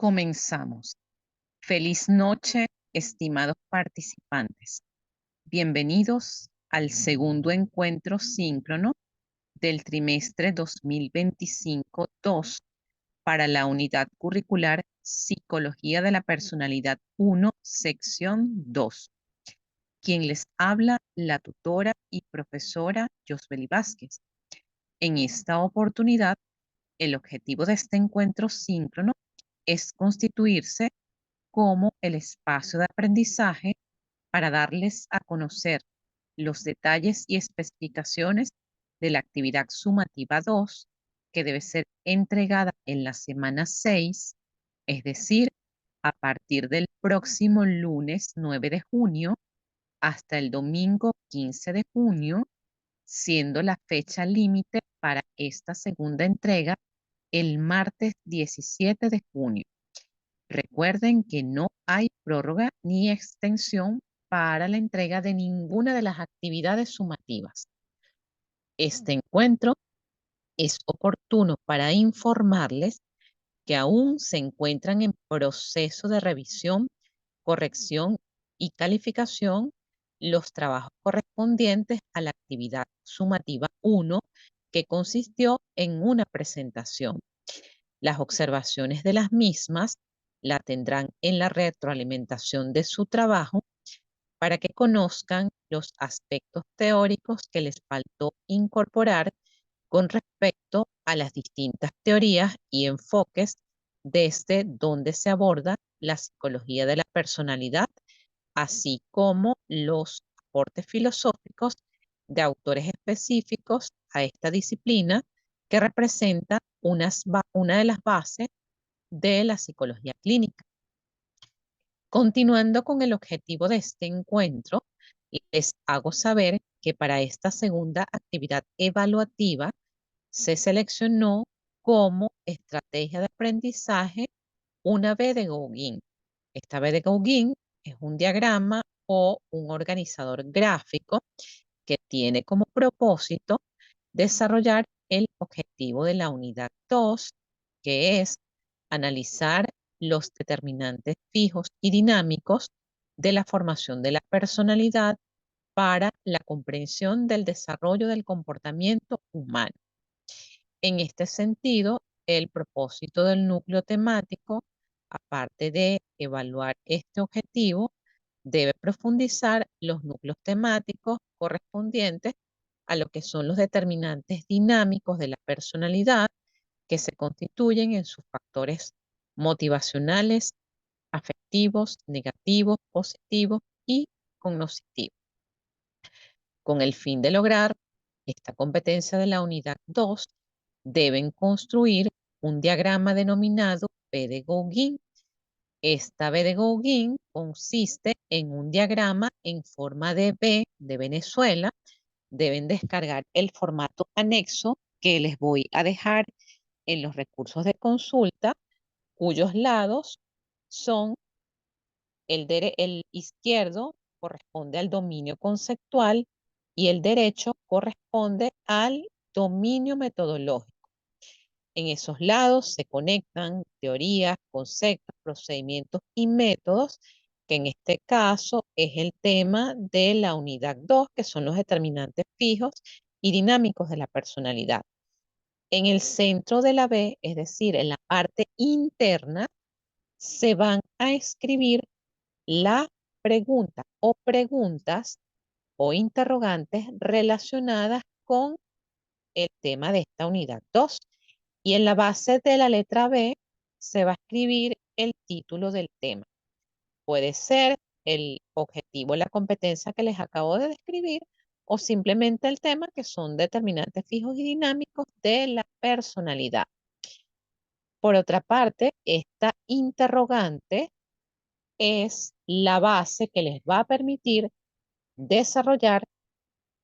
Comenzamos. Feliz noche, estimados participantes. Bienvenidos al segundo encuentro síncrono del trimestre 2025-2 para la unidad curricular Psicología de la Personalidad 1, sección 2. Quien les habla, la tutora y profesora Yosbeli Vázquez. En esta oportunidad, el objetivo de este encuentro síncrono es constituirse como el espacio de aprendizaje para darles a conocer los detalles y especificaciones de la actividad sumativa 2 que debe ser entregada en la semana 6, es decir, a partir del próximo lunes 9 de junio hasta el domingo 15 de junio, siendo la fecha límite para esta segunda entrega el martes 17 de junio. Recuerden que no hay prórroga ni extensión para la entrega de ninguna de las actividades sumativas. Este encuentro es oportuno para informarles que aún se encuentran en proceso de revisión, corrección y calificación los trabajos correspondientes a la actividad sumativa 1, que consistió en una presentación. Las observaciones de las mismas la tendrán en la retroalimentación de su trabajo para que conozcan los aspectos teóricos que les faltó incorporar con respecto a las distintas teorías y enfoques desde donde se aborda la psicología de la personalidad, así como los aportes filosóficos de autores específicos a esta disciplina que representa una de las bases de la psicología clínica. Continuando con el objetivo de este encuentro, les hago saber que para esta segunda actividad evaluativa se seleccionó como estrategia de aprendizaje una B de Gauguin. Esta B de Gauguin es un diagrama o un organizador gráfico que tiene como propósito desarrollar el objetivo de la unidad 2, que es analizar los determinantes fijos y dinámicos de la formación de la personalidad para la comprensión del desarrollo del comportamiento humano. En este sentido, el propósito del núcleo temático, aparte de evaluar este objetivo, debe profundizar los núcleos temáticos correspondientes a lo que son los determinantes dinámicos de la personalidad que se constituyen en sus factores motivacionales, afectivos, negativos, positivos y cognitivos. Con el fin de lograr esta competencia de la unidad 2, deben construir un diagrama denominado B de Gauguin. Esta B de Gauguin consiste en un diagrama en forma de B de Venezuela. Deben descargar el formato anexo que les voy a dejar en los recursos de consulta, cuyos lados son el izquierdo corresponde al dominio conceptual y el derecho corresponde al dominio metodológico. En esos lados se conectan teorías, conceptos, procedimientos y métodos, que en este caso es el tema de la unidad 2, que son los determinantes fijos y dinámicos de la personalidad. En el centro de la B, es decir, en la parte interna, se van a escribir la pregunta o preguntas o interrogantes relacionadas con el tema de esta unidad 2. Y en la base de la letra B se va a escribir el título del tema. Puede ser el objetivo, la competencia que les acabo de describir, o simplemente el tema, que son determinantes fijos y dinámicos de la personalidad. Por otra parte, esta interrogante es la base que les va a permitir desarrollar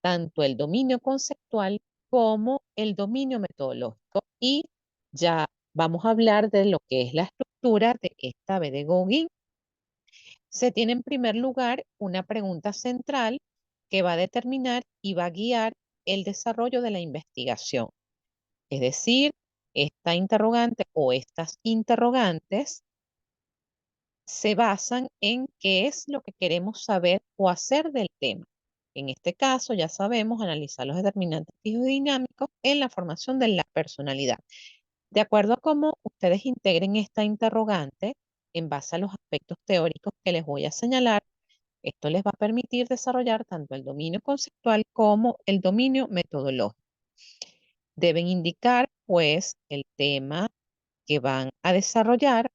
tanto el dominio conceptual como el dominio metodológico. Y ya vamos a hablar de lo que es la estructura de esta B de Gauguin. Se tiene en primer lugar una pregunta central que va a determinar y va a guiar el desarrollo de la investigación. Es decir, esta interrogante o estas interrogantes se basan en qué es lo que queremos saber o hacer del tema. En este caso, ya sabemos analizar los determinantes psicodinámicos en la formación de la personalidad. De acuerdo a cómo ustedes integren esta interrogante, en base a los aspectos teóricos que les voy a señalar, esto les va a permitir desarrollar tanto el dominio conceptual como el dominio metodológico. Deben indicar, pues, el tema que van a desarrollar.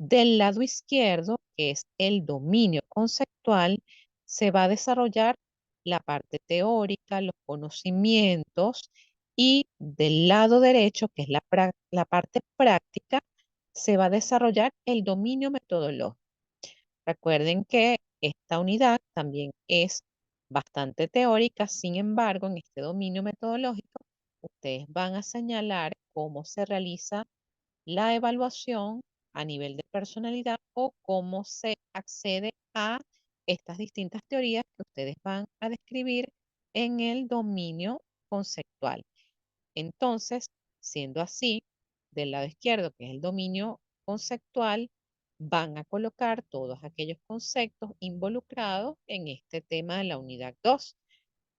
Del lado izquierdo, que es el dominio conceptual, se va a desarrollar la parte teórica, los conocimientos, y del lado derecho, que es la parte práctica, se va a desarrollar el dominio metodológico. Recuerden que esta unidad también es bastante teórica, sin embargo, en este dominio metodológico, ustedes van a señalar cómo se realiza la evaluación a nivel de personalidad o cómo se accede a estas distintas teorías que ustedes van a describir en el dominio conceptual. Entonces, siendo así, del lado izquierdo, que es el dominio conceptual, van a colocar todos aquellos conceptos involucrados en este tema de la unidad 2.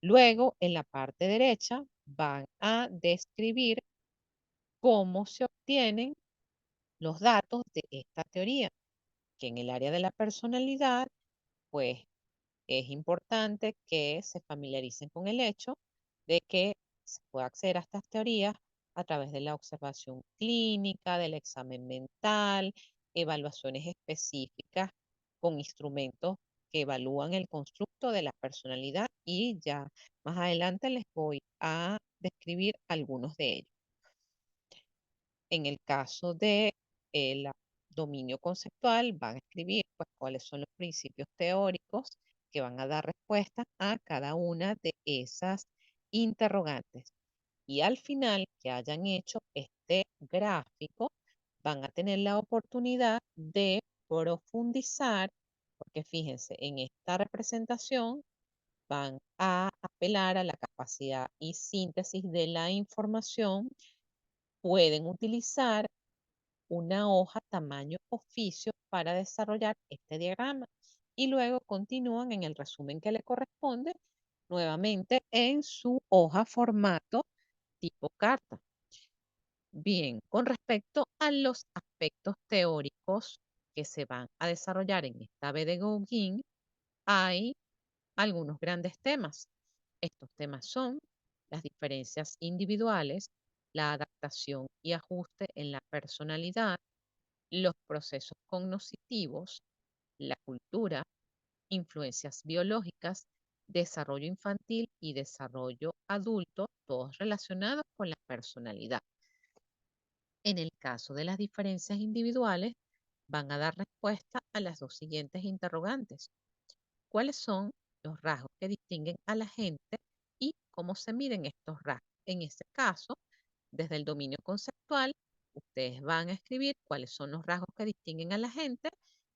Luego, en la parte derecha, van a describir cómo se obtienen los datos de esta teoría, que en el área de la personalidad, pues es importante que se familiaricen con el hecho de que se puede acceder a estas teorías a través de la observación clínica, del examen mental, evaluaciones específicas con instrumentos que evalúan el constructo de la personalidad, y ya más adelante les voy a describir algunos de ellos. En el caso de el dominio conceptual, van a escribir pues, cuáles son los principios teóricos que van a dar respuesta a cada una de esas interrogantes. Y al final que hayan hecho este gráfico, van a tener la oportunidad de profundizar, porque fíjense, en esta representación van a apelar a la capacidad y síntesis de la información. Pueden utilizar una hoja tamaño oficio para desarrollar este diagrama y luego continúan en el resumen que le corresponde nuevamente en su hoja formato tipo carta. Bien, con respecto a los aspectos teóricos que se van a desarrollar en esta B de Gauguin, hay algunos grandes temas. Estos temas son las diferencias individuales, la adaptación y ajuste en la personalidad, los procesos cognitivos, la cultura, influencias biológicas, desarrollo infantil y desarrollo adulto, todos relacionados con la personalidad. En el caso de las diferencias individuales, van a dar respuesta a las dos siguientes interrogantes. ¿Cuáles son los rasgos que distinguen a la gente y cómo se miden estos rasgos? En este caso, desde el dominio conceptual, ustedes van a escribir cuáles son los rasgos que distinguen a la gente,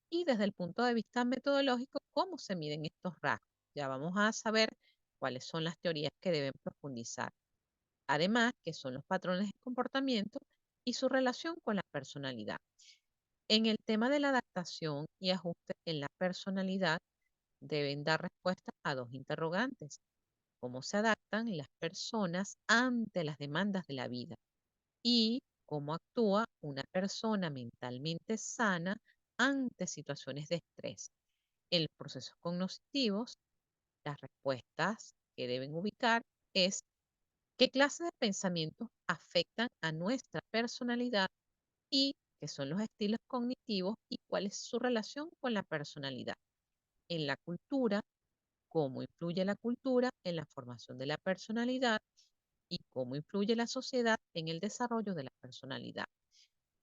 y desde el punto de vista metodológico, cómo se miden estos rasgos. Ya vamos a saber cuáles son las teorías que deben profundizar. Además, qué son los patrones de comportamiento y su relación con la personalidad. En el tema de la adaptación y ajuste en la personalidad, deben dar respuesta a dos interrogantes: cómo se adaptan las personas ante las demandas de la vida y cómo actúa una persona mentalmente sana ante situaciones de estrés. En los procesos cognitivos, las respuestas que deben ubicar es qué clase de pensamientos afectan a nuestra personalidad y qué son los estilos cognitivos y cuál es su relación con la personalidad. En la cultura, cómo influye la cultura en la formación de la personalidad y cómo influye la sociedad en el desarrollo de la personalidad.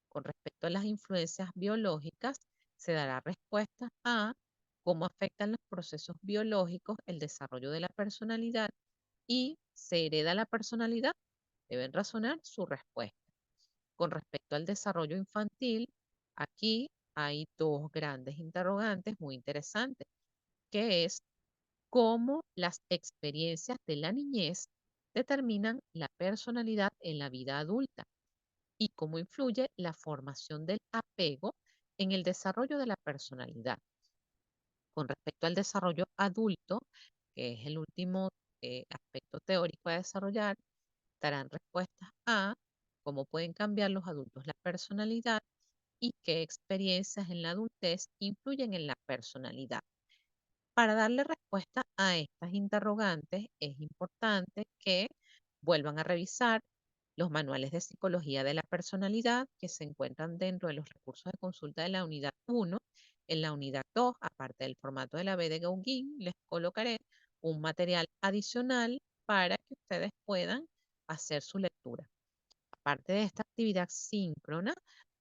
Con respecto a las influencias biológicas, se dará respuesta a cómo afectan los procesos biológicos el desarrollo de la personalidad y se hereda la personalidad. Deben razonar su respuesta. Con respecto al desarrollo infantil, aquí hay dos grandes interrogantes muy interesantes, que es cómo las experiencias de la niñez determinan la personalidad en la vida adulta y cómo influye la formación del apego En el desarrollo de la personalidad, con respecto al desarrollo adulto, que es el último aspecto teórico a desarrollar, darán respuestas a cómo pueden cambiar los adultos la personalidad y qué experiencias en la adultez influyen en la personalidad. Para darle respuesta a estas interrogantes, es importante que vuelvan a revisar los manuales de psicología de la personalidad que se encuentran dentro de los recursos de consulta de la unidad 1. En la unidad 2, aparte del formato de la B de Gauguin, les colocaré un material adicional para que ustedes puedan hacer su lectura. Aparte de esta actividad síncrona,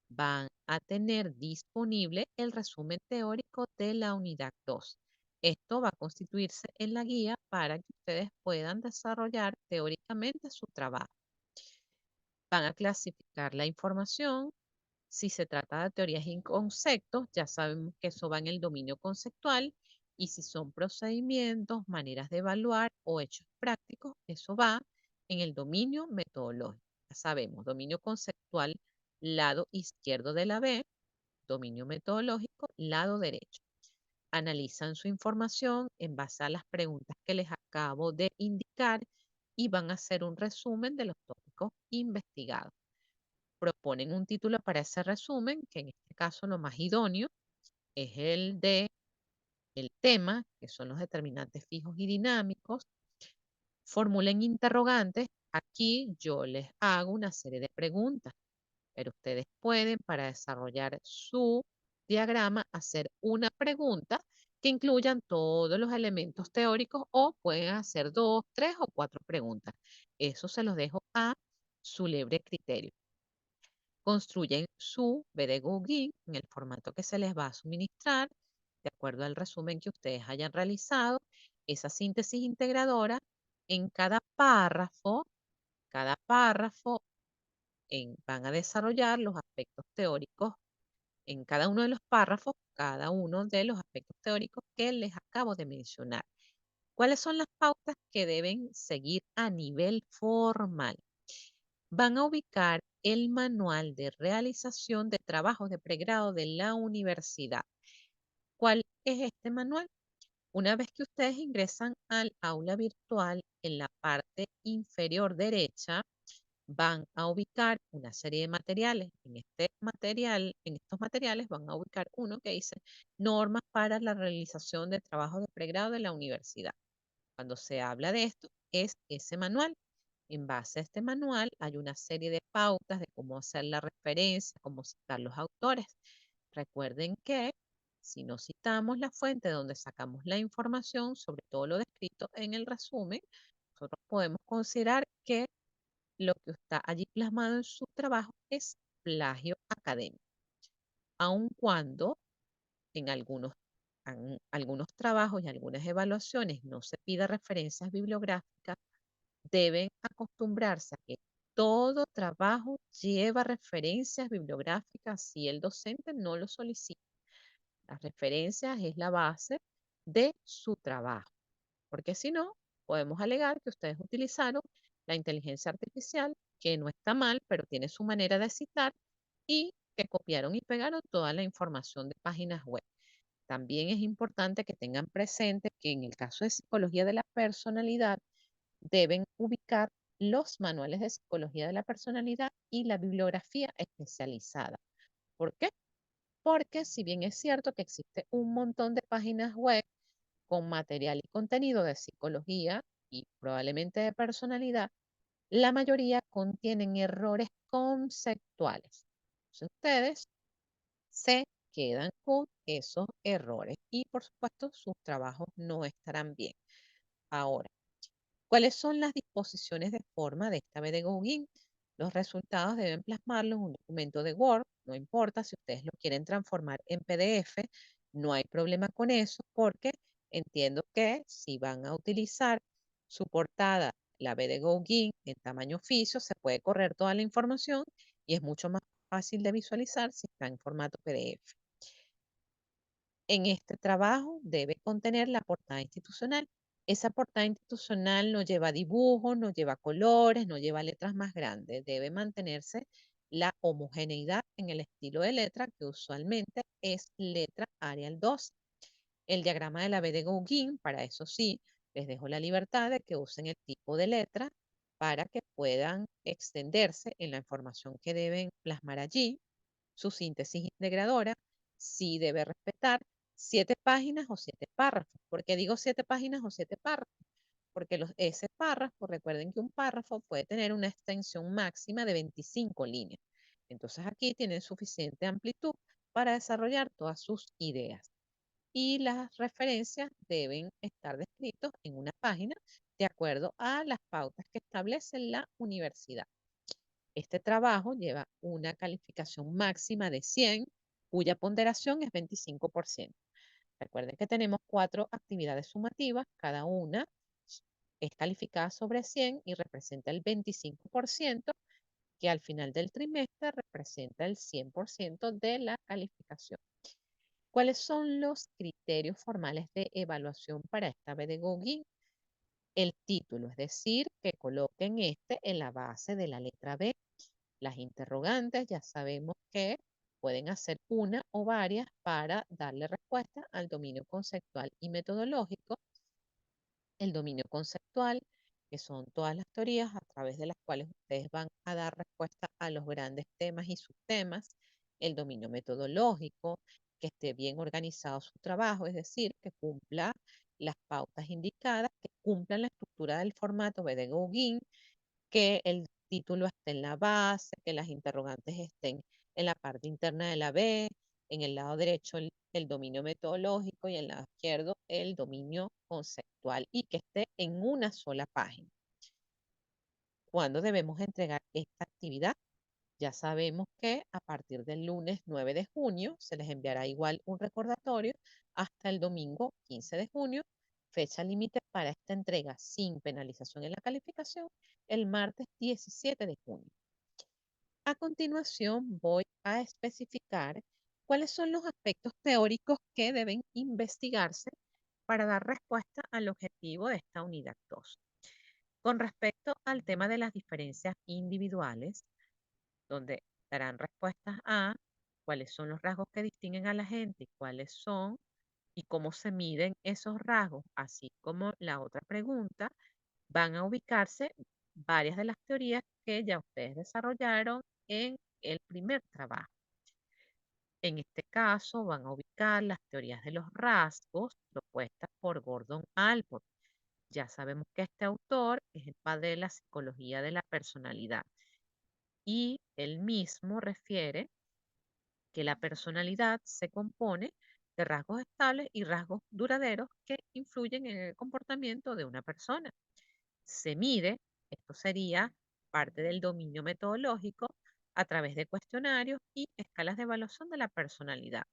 van a tener disponible el resumen teórico de la unidad 2. Esto va a constituirse en la guía para que ustedes puedan desarrollar teóricamente su trabajo. Van a clasificar la información. Si se trata de teorías y conceptos, ya sabemos que eso va en el dominio conceptual. Y si son procedimientos, maneras de evaluar o hechos prácticos, eso va en el dominio metodológico. Ya sabemos, dominio conceptual, lado izquierdo de la B, dominio metodológico, lado derecho. Analizan su información en base a las preguntas que les acabo de indicar y van a hacer un resumen de los tópicos investigados. Proponen un título para ese resumen, que en este caso lo más idóneo es el de el tema, que son los determinantes fijos y dinámicos. Formulen interrogantes. Aquí yo les hago una serie de preguntas, pero ustedes pueden, para desarrollar su diagrama, hacer una pregunta que incluyan todos los elementos teóricos o pueden hacer 2, 3 o 4 preguntas. Eso se los dejo a su libre criterio. Construyen su BDGUGI en el formato que se les va a suministrar, de acuerdo al resumen que ustedes hayan realizado. Esa síntesis integradora en cada párrafo van a desarrollar los aspectos teóricos en cada uno de los párrafos, cada uno de los aspectos teóricos que les acabo de mencionar. ¿Cuáles son las pautas que deben seguir a nivel formal? Van a ubicar el manual de realización de trabajos de pregrado de la universidad. ¿Cuál es este manual? Una vez que ustedes ingresan al aula virtual, en la parte inferior derecha, van a ubicar una serie de materiales. En estos materiales van a ubicar uno que dice normas para la realización de trabajos de pregrado de la universidad. Cuando se habla de esto, es ese manual. En base a este manual hay una serie de pautas de cómo hacer la referencia, cómo citar los autores. Recuerden que si no citamos la fuente donde sacamos la información, sobre todo lo descrito en el resumen, nosotros podemos considerar que lo que está allí plasmado en su trabajo es plagio académico, aun cuando en algunos trabajos y algunas evaluaciones no se pida referencias bibliográficas, deben acostumbrarse a que todo trabajo lleva referencias bibliográficas si el docente no lo solicita. Las referencias es la base de su trabajo, porque si no, podemos alegar que ustedes utilizaron la inteligencia artificial, que no está mal, pero tiene su manera de citar, y que copiaron y pegaron toda la información de páginas web. También es importante que tengan presente que en el caso de psicología de la personalidad, deben ubicar los manuales de psicología de la personalidad y la bibliografía especializada. ¿Por qué? Porque si bien es cierto que existe un montón de páginas web con material y contenido de psicología y probablemente de personalidad, la mayoría contienen errores conceptuales. Entonces ustedes se quedan con esos errores y por supuesto sus trabajos no estarán bien. Ahora, ¿cuáles son las disposiciones de forma de esta B de Gauguin? Los resultados deben plasmarlos en un documento de Word, no importa si ustedes lo quieren transformar en PDF, no hay problema con eso porque entiendo que si van a utilizar su portada, la B de Gauguin en tamaño oficio, se puede correr toda la información y es mucho más fácil de visualizar si está en formato PDF. En este trabajo debe contener la portada institucional. Esa portada institucional no lleva dibujos, no lleva colores, no lleva letras más grandes. Debe mantenerse la homogeneidad en el estilo de letra que usualmente es letra Arial 2. El diagrama de la B de Gauguin, para eso sí, les dejo la libertad de que usen el tipo de letra para que puedan extenderse en la información que deben plasmar allí. Su síntesis integradora sí debe respetar 7 páginas o 7 párrafos. ¿Por qué digo 7 páginas o 7 párrafos? Porque ese párrafo, recuerden que un párrafo puede tener una extensión máxima de 25 líneas. Entonces aquí tienen suficiente amplitud para desarrollar todas sus ideas. Y las referencias deben estar descritas en una página de acuerdo a las pautas que establece la universidad. Este trabajo lleva una calificación máxima de 100, cuya ponderación es 25%. Recuerden que tenemos 4 actividades sumativas, cada una es calificada sobre 100 y representa el 25%, que al final del trimestre representa el 100% de la calificación. ¿Cuáles son los criterios formales de evaluación para esta B de Gauguin? El título, es decir, que coloquen este en la base de la letra B. Las interrogantes ya sabemos que pueden hacer una o varias para darle respuesta al dominio conceptual y metodológico. El dominio conceptual, que son todas las teorías a través de las cuales ustedes van a dar respuesta a los grandes temas y subtemas. El dominio metodológico, que esté bien organizado su trabajo, es decir, que cumpla las pautas indicadas, que cumpla la estructura del formato B de Gauguin, que el título esté en la base, que las interrogantes estén en la parte interna de la B, en el lado derecho el dominio metodológico y en el lado izquierdo el dominio conceptual y que esté en una sola página. ¿Cuándo debemos entregar esta actividad? Ya sabemos que a partir del lunes 9 de junio se les enviará igual un recordatorio hasta el domingo 15 de junio, fecha límite para esta entrega sin penalización en la calificación, el martes 17 de junio. A continuación voy a especificar cuáles son los aspectos teóricos que deben investigarse para dar respuesta al objetivo de esta unidad 2. Con respecto al tema de las diferencias individuales, donde darán respuestas a cuáles son los rasgos que distinguen a la gente y cuáles son y cómo se miden esos rasgos, así como la otra pregunta, van a ubicarse varias de las teorías que ya ustedes desarrollaron en el primer trabajo. En este caso van a ubicar las teorías de los rasgos propuestas por Gordon Allport. Ya sabemos que este autor es el padre de la psicología de la personalidad y él mismo refiere que la personalidad se compone de rasgos estables y rasgos duraderos que influyen en el comportamiento de una persona. Se mide, esto sería parte del dominio metodológico, a través de cuestionarios y escalas de evaluación de la personalidad.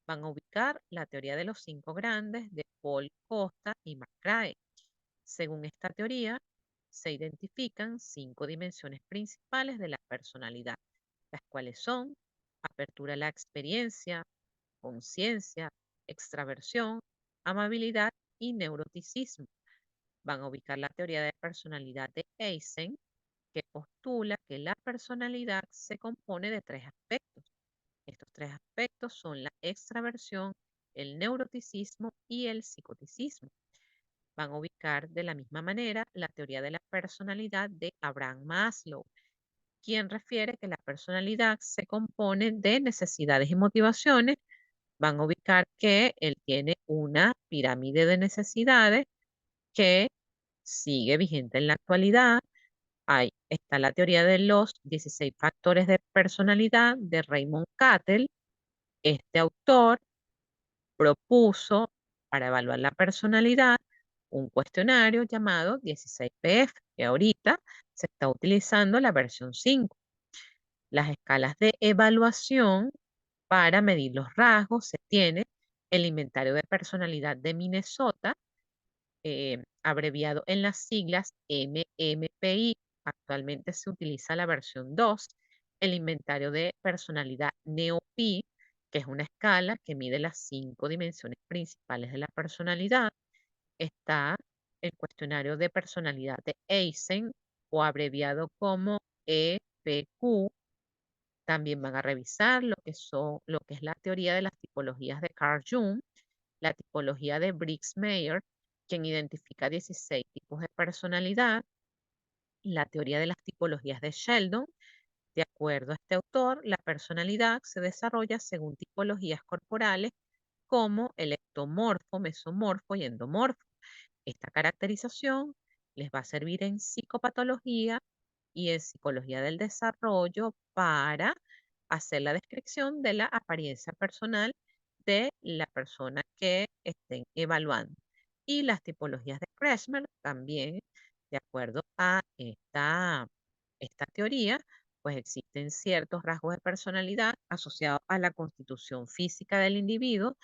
Van a ubicar la teoría de los 5 grandes de Paul Costa y McCrae. Según esta teoría, se identifican 5 dimensiones principales de la personalidad, las cuales son apertura a la experiencia, conciencia, extraversión, amabilidad y neuroticismo. Van a ubicar la teoría de personalidad de Eysen, que postula que la personalidad se compone de 3 aspectos. Estos 3 aspectos son la extraversión, el neuroticismo y el psicoticismo. Van a ubicar de la misma manera la teoría de la personalidad de Abraham Maslow, quien refiere que la personalidad se compone de necesidades y motivaciones. Van a ubicar que él tiene una pirámide de necesidades que sigue vigente en la actualidad. Ahí está la teoría de los 16 factores de personalidad de Raymond Cattell. Este autor propuso para evaluar la personalidad un cuestionario llamado 16PF, que ahorita se está utilizando la versión 5. Las escalas de evaluación para medir los rasgos se tiene el inventario de personalidad de Minnesota, abreviado en las siglas MMPI. Actualmente se utiliza la versión 2, el inventario de personalidad NeoPi, que es una escala que mide las 5 dimensiones principales de la personalidad. Está el cuestionario de personalidad de Eysen, o abreviado como EPQ. También van a revisar lo que es la teoría de las tipologías de Carl Jung, la tipología de Briggs-Meyer, quien identifica 16 tipos de personalidad, la teoría de las tipologías de Sheldon. De acuerdo a este autor, la personalidad se desarrolla según tipologías corporales como el ectomorfo, mesomorfo y endomorfo. Esta caracterización les va a servir en psicopatología y en psicología del desarrollo para hacer la descripción de la apariencia personal de la persona que estén evaluando. Y las tipologías de Kretschmer también, de acuerdo a esta teoría, pues existen ciertos rasgos de personalidad asociados a la constitución física del individuo,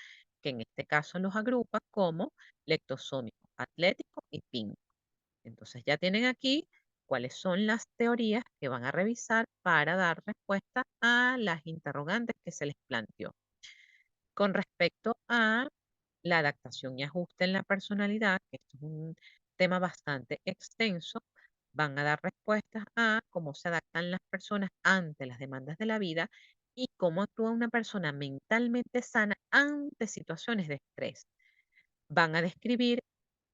que en este caso los agrupa como lectosómico, atlético y pínico. Entonces ya tienen aquí cuáles son las teorías que van a revisar para dar respuesta a las interrogantes que se les planteó. Con respecto a la adaptación y ajuste en la personalidad, que esto es un tema bastante extenso, van a dar respuestas a cómo se adaptan las personas ante las demandas de la vida y cómo actúa una persona mentalmente sana ante situaciones de estrés. Van a describir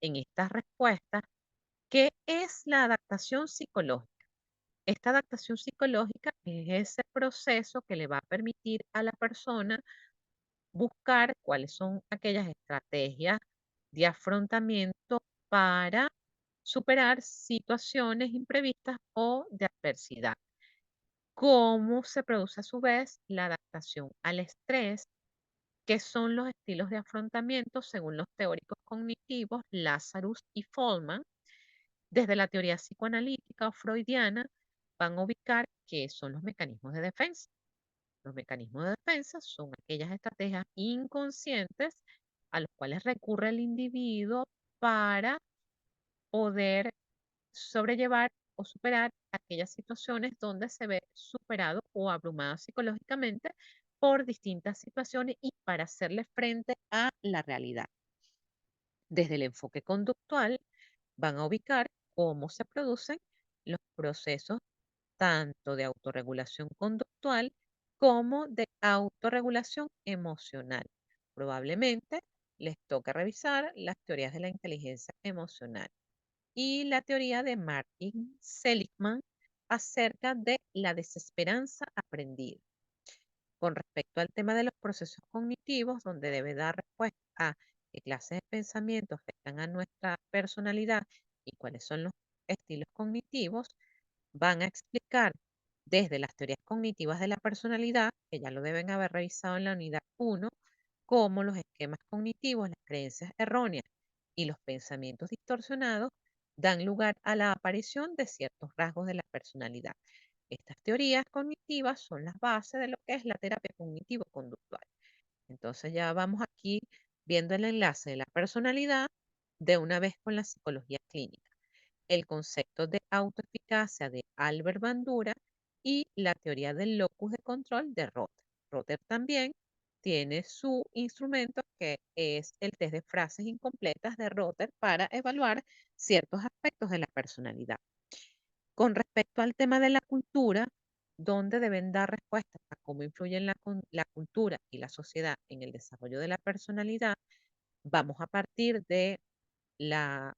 en estas respuestas qué es la adaptación psicológica. Esta adaptación psicológica es ese proceso que le va a permitir a la persona buscar cuáles son aquellas estrategias de afrontamiento para superar situaciones imprevistas o de adversidad. ¿Cómo se produce a su vez la adaptación al estrés? ¿Qué son los estilos de afrontamiento según los teóricos cognitivos Lazarus y Follman? Desde la teoría psicoanalítica o freudiana van a ubicar qué son los mecanismos de defensa. Los mecanismos de defensa son aquellas estrategias inconscientes a los cuales recurre el individuo para poder sobrellevar o superar aquellas situaciones donde se ve superado o abrumado psicológicamente por distintas situaciones y para hacerle frente a la realidad. Desde el enfoque conductual van a ubicar cómo se producen los procesos tanto de autorregulación conductual como de autorregulación emocional. Probablemente les toca revisar las teorías de la inteligencia emocional y la teoría de Martin Seligman acerca de la desesperanza aprendida. Con respecto al tema de los procesos cognitivos, donde debe dar respuesta a qué clases de pensamientos afectan a nuestra personalidad y cuáles son los estilos cognitivos, van a explicar desde las teorías cognitivas de la personalidad, que ya lo deben haber revisado en la unidad 1, cómo los esquemas cognitivos, las creencias erróneas y los pensamientos distorsionados dan lugar a la aparición de ciertos rasgos de la personalidad. Estas teorías cognitivas son las bases de lo que es la terapia cognitivo-conductual. Entonces ya vamos aquí viendo el enlace de la personalidad de una vez con la psicología clínica, el concepto de autoeficacia de Albert Bandura y la teoría del locus de control de Rotter. Rotter también tiene su instrumento que es el test de frases incompletas de Rotter para evaluar ciertos aspectos de la personalidad. Con respecto al tema de la cultura, donde deben dar respuestas a cómo influyen la cultura y la sociedad en el desarrollo de la personalidad, vamos a partir de la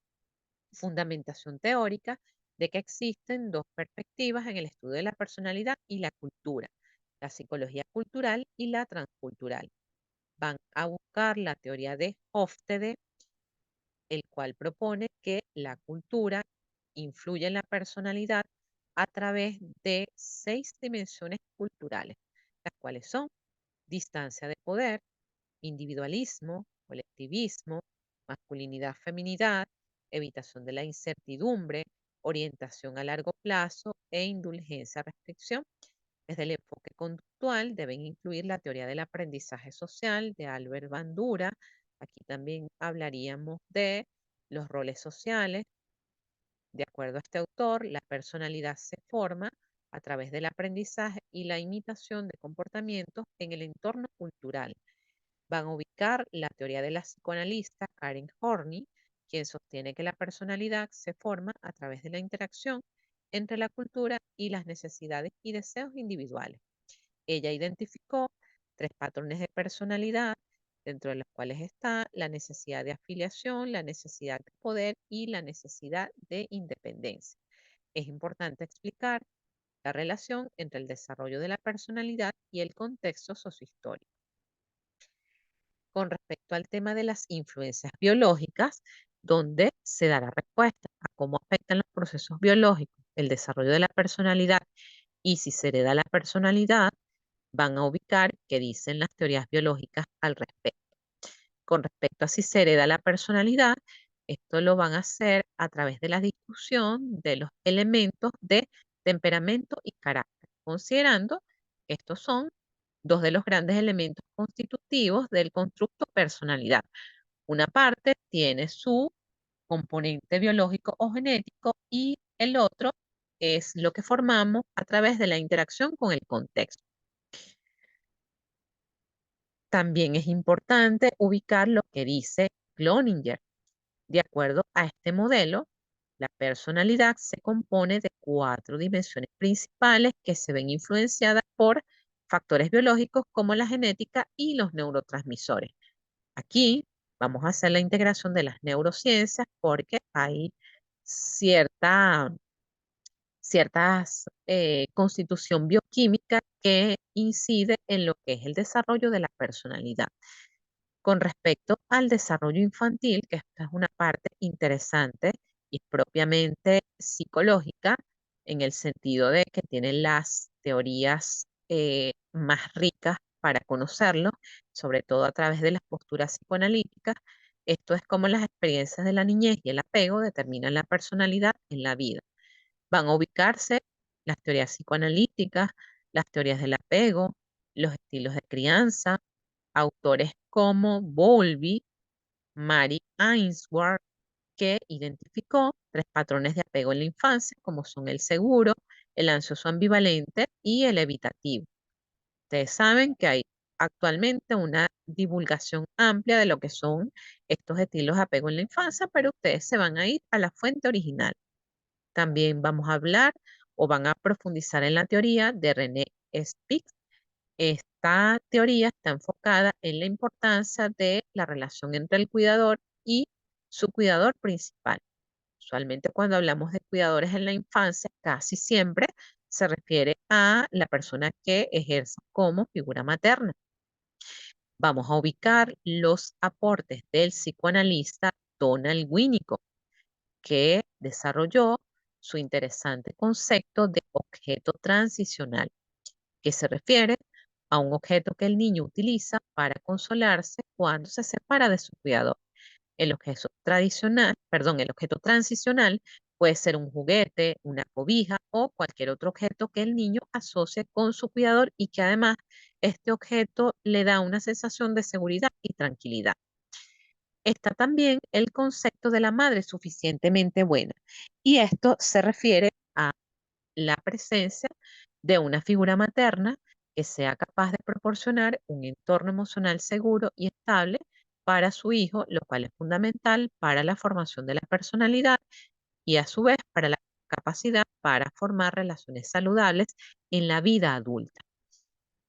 fundamentación teórica de que existen dos perspectivas en el estudio de la personalidad y la cultura, la psicología cultural y la transcultural. Van a buscar la teoría de Hofstede, el cual propone que la cultura influye en la personalidad a través de 6 dimensiones culturales, las cuales son distancia de poder, individualismo, colectivismo, masculinidad, feminidad, evitación de la incertidumbre, orientación a largo plazo e indulgencia, restricción. Desde el enfoque conductual deben incluir la teoría del aprendizaje social de Albert Bandura. Aquí también hablaríamos de los roles sociales. De acuerdo a este autor, la personalidad se forma a través del aprendizaje y la imitación de comportamientos en el entorno cultural. Van a ubicar la teoría de la psicoanalista Karen Horney, quien sostiene que la personalidad se forma a través de la interacción entre la cultura y las necesidades y deseos individuales. Ella identificó 3 patrones de personalidad, dentro de los cuales está la necesidad de afiliación, la necesidad de poder y la necesidad de independencia. Es importante explicar la relación entre el desarrollo de la personalidad y el contexto sociohistórico. Con respecto al tema de las influencias biológicas, donde se dará respuesta a cómo afectan los procesos biológicos el desarrollo de la personalidad y si se hereda la personalidad, van a ubicar qué dicen las teorías biológicas al respecto. Con respecto a si se hereda la personalidad, esto lo van a hacer a través de la discusión de los elementos de temperamento y carácter, considerando que estos son dos de los grandes elementos constitutivos del constructo personalidad. Una parte tiene su componente biológico o genético y el otro es lo que formamos a través de la interacción con el contexto. También es importante ubicar lo que dice Cloninger. De acuerdo a este modelo, la personalidad se compone de 4 dimensiones principales que se ven influenciadas por factores biológicos como la genética y los neurotransmisores. Aquí vamos a hacer la integración de las neurociencias porque hay cierta, ciertas constitución bioquímica que incide en lo que es el desarrollo de la personalidad. Con respecto al desarrollo infantil, que esta es una parte interesante y propiamente psicológica, en el sentido de que tiene las teorías más ricas para conocerlo, sobre todo a través de las posturas psicoanalíticas. Esto es como las experiencias de la niñez y el apego determinan la personalidad en la vida. Van a ubicarse las teorías psicoanalíticas, las teorías del apego, los estilos de crianza, autores como Bowlby, Mary Ainsworth, que identificó 3 patrones de apego en la infancia, como son el seguro, el ansioso ambivalente y el evitativo. Ustedes saben que hay actualmente una divulgación amplia de lo que son estos estilos de apego en la infancia, pero ustedes se van a ir a la fuente original. También vamos a hablar o van a profundizar en la teoría de René Spitz. Esta teoría está enfocada en la importancia de la relación entre el cuidador y su cuidador principal. Usualmente cuando hablamos de cuidadores en la infancia, casi siempre se refiere a la persona que ejerce como figura materna. Vamos a ubicar los aportes del psicoanalista Donald Winnicott, que desarrolló su interesante concepto de objeto transicional, que se refiere a un objeto que el niño utiliza para consolarse cuando se separa de su cuidador. El objeto transicional puede ser un juguete, una cobija o cualquier otro objeto que el niño asocie con su cuidador y que además este objeto le da una sensación de seguridad y tranquilidad. Está también el concepto de la madre suficientemente buena y esto se refiere a la presencia de una figura materna que sea capaz de proporcionar un entorno emocional seguro y estable para su hijo, lo cual es fundamental para la formación de la personalidad y a su vez para la capacidad para formar relaciones saludables en la vida adulta.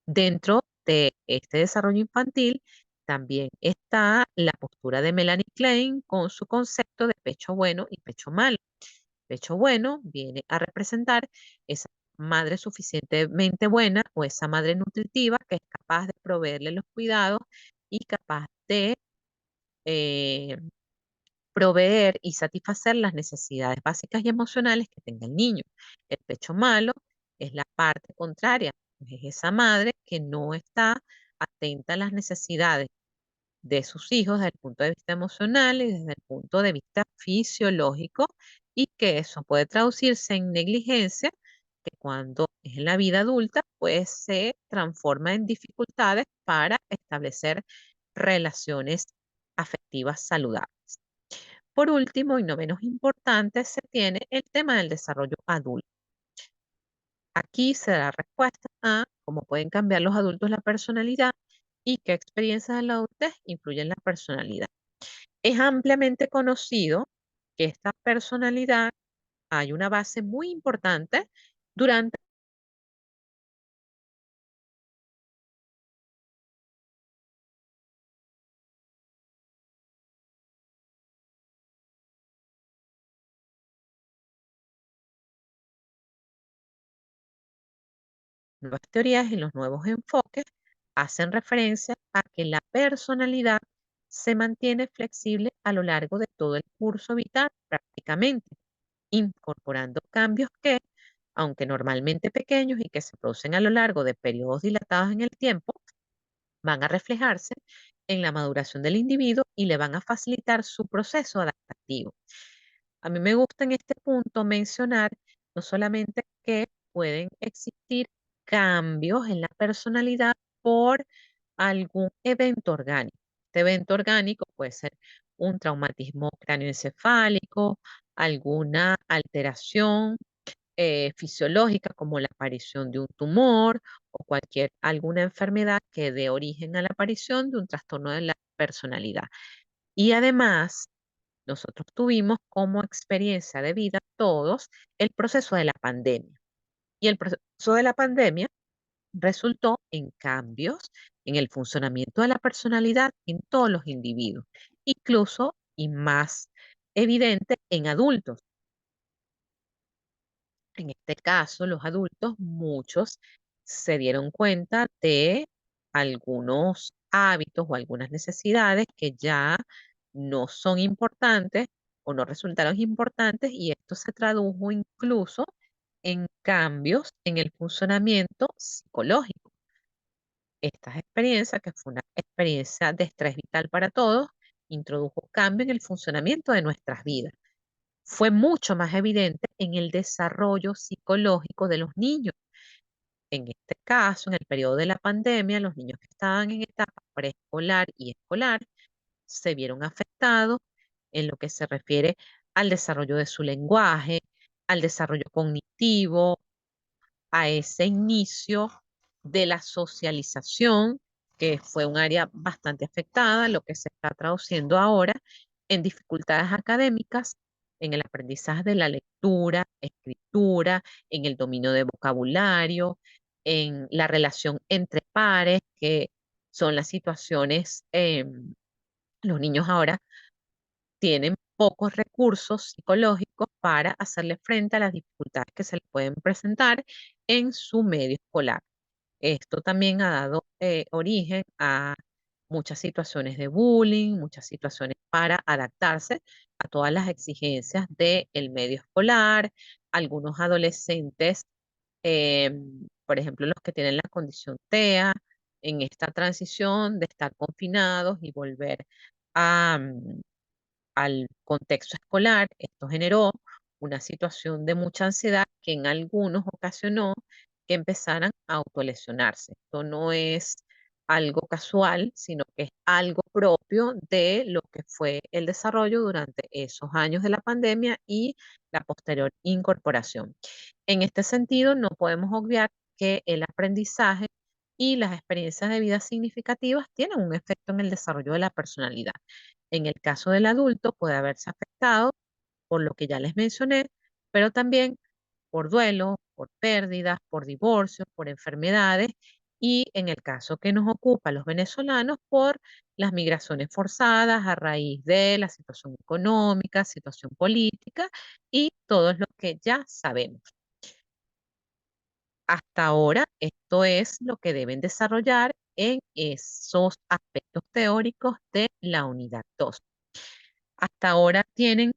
Dentro de este desarrollo infantil también está la postura de Melanie Klein con su concepto de pecho bueno y pecho malo. Pecho bueno viene a representar esa madre suficientemente buena o esa madre nutritiva que es capaz de proveerle los cuidados y capaz de eh, proveer y satisfacer las necesidades básicas y emocionales que tenga el niño. El pecho malo es la parte contraria, pues es esa madre que no está atenta a las necesidades de sus hijos desde el punto de vista emocional y desde el punto de vista fisiológico, y que eso puede traducirse en negligencia, que cuando es en la vida adulta, pues se transforma en dificultades para establecer relaciones afectivas saludables. Por último, y no menos importante, se tiene el tema del desarrollo adulto. Aquí se da respuesta a cómo pueden cambiar los adultos la personalidad y qué experiencias de la adultez influyen en la personalidad. Es ampliamente conocido que esta personalidad hay una base muy importante durante Nuevas teorías y los nuevos enfoques hacen referencia a que la personalidad se mantiene flexible a lo largo de todo el curso vital prácticamente, incorporando cambios que, aunque normalmente pequeños y que se producen a lo largo de periodos dilatados en el tiempo, van a reflejarse en la maduración del individuo y le van a facilitar su proceso adaptativo. A mí me gusta en este punto mencionar no solamente que pueden existir cambios en la personalidad por algún evento orgánico. Este evento orgánico puede ser un traumatismo cráneoencefálico, alguna alteración fisiológica como la aparición de un tumor o alguna enfermedad que dé origen a la aparición de un trastorno de la personalidad. Y además, nosotros tuvimos como experiencia de vida todos el proceso de la pandemia. Y el proceso de la pandemia resultó en cambios en el funcionamiento de la personalidad en todos los individuos, incluso y más evidente en adultos. En este caso, los adultos, muchos se dieron cuenta de algunos hábitos o algunas necesidades que ya no son importantes o no resultaron importantes y esto se tradujo incluso en cambios en el funcionamiento psicológico. Estas experiencias, que fue una experiencia de estrés vital para todos, introdujo cambio en el funcionamiento de nuestras vidas. Fue mucho más evidente en el desarrollo psicológico de los niños. En este caso, en el periodo de la pandemia, los niños que estaban en etapa preescolar y escolar se vieron afectados en lo que se refiere al desarrollo de su lenguaje, al desarrollo cognitivo, a ese inicio de la socialización, que fue un área bastante afectada, lo que se está traduciendo ahora en dificultades académicas, en el aprendizaje de la lectura, escritura, en el dominio de vocabulario, en la relación entre pares, que son las situaciones, los niños ahora tienen pocos recursos psicológicos para hacerle frente a las dificultades que se les pueden presentar en su medio escolar. Esto también ha dado origen a muchas situaciones de bullying, muchas situaciones para adaptarse a todas las exigencias del medio escolar. Algunos adolescentes, por ejemplo, los que tienen la condición TEA, en esta transición de estar confinados y volver a, al contexto escolar, esto generó una situación de mucha ansiedad que en algunos ocasionó que empezaran a autolesionarse. Esto no es algo casual, sino que es algo propio de lo que fue el desarrollo durante esos años de la pandemia y la posterior incorporación. En este sentido, no podemos obviar que el aprendizaje y las experiencias de vida significativas tienen un efecto en el desarrollo de la personalidad. En el caso del adulto puede haberse afectado por lo que ya les mencioné, pero también por duelo, por pérdidas, por divorcios, por enfermedades y en el caso que nos ocupa a los venezolanos, por las migraciones forzadas a raíz de la situación económica, situación política y todo lo que ya sabemos. Hasta ahora, esto es lo que deben desarrollar en esos aspectos teóricos de la unidad 2. Hasta ahora tienen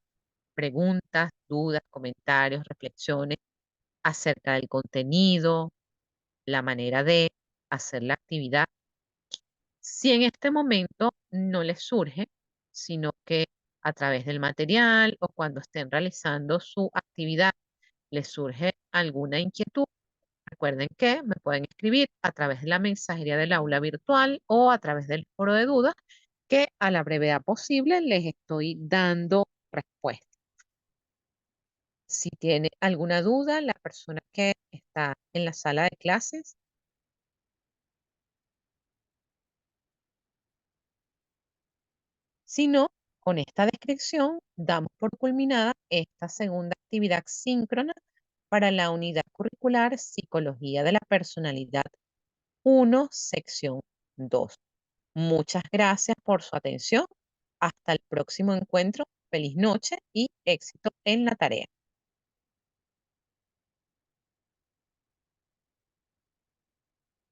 preguntas, dudas, comentarios, reflexiones acerca del contenido, la manera de hacer la actividad. Si en este momento no les surge, sino que a través del material o cuando estén realizando su actividad les surge alguna inquietud, recuerden que me pueden escribir a través de la mensajería del aula virtual o a través del foro de dudas, que a la brevedad posible les estoy dando respuesta. Si tiene alguna duda, la persona que está en la sala de clases, si no, con esta descripción damos por culminada esta segunda actividad síncrona para la unidad curricular Psicología de la Personalidad 1, sección 2. Muchas gracias por su atención. Hasta el próximo encuentro. Feliz noche y éxito en la tarea.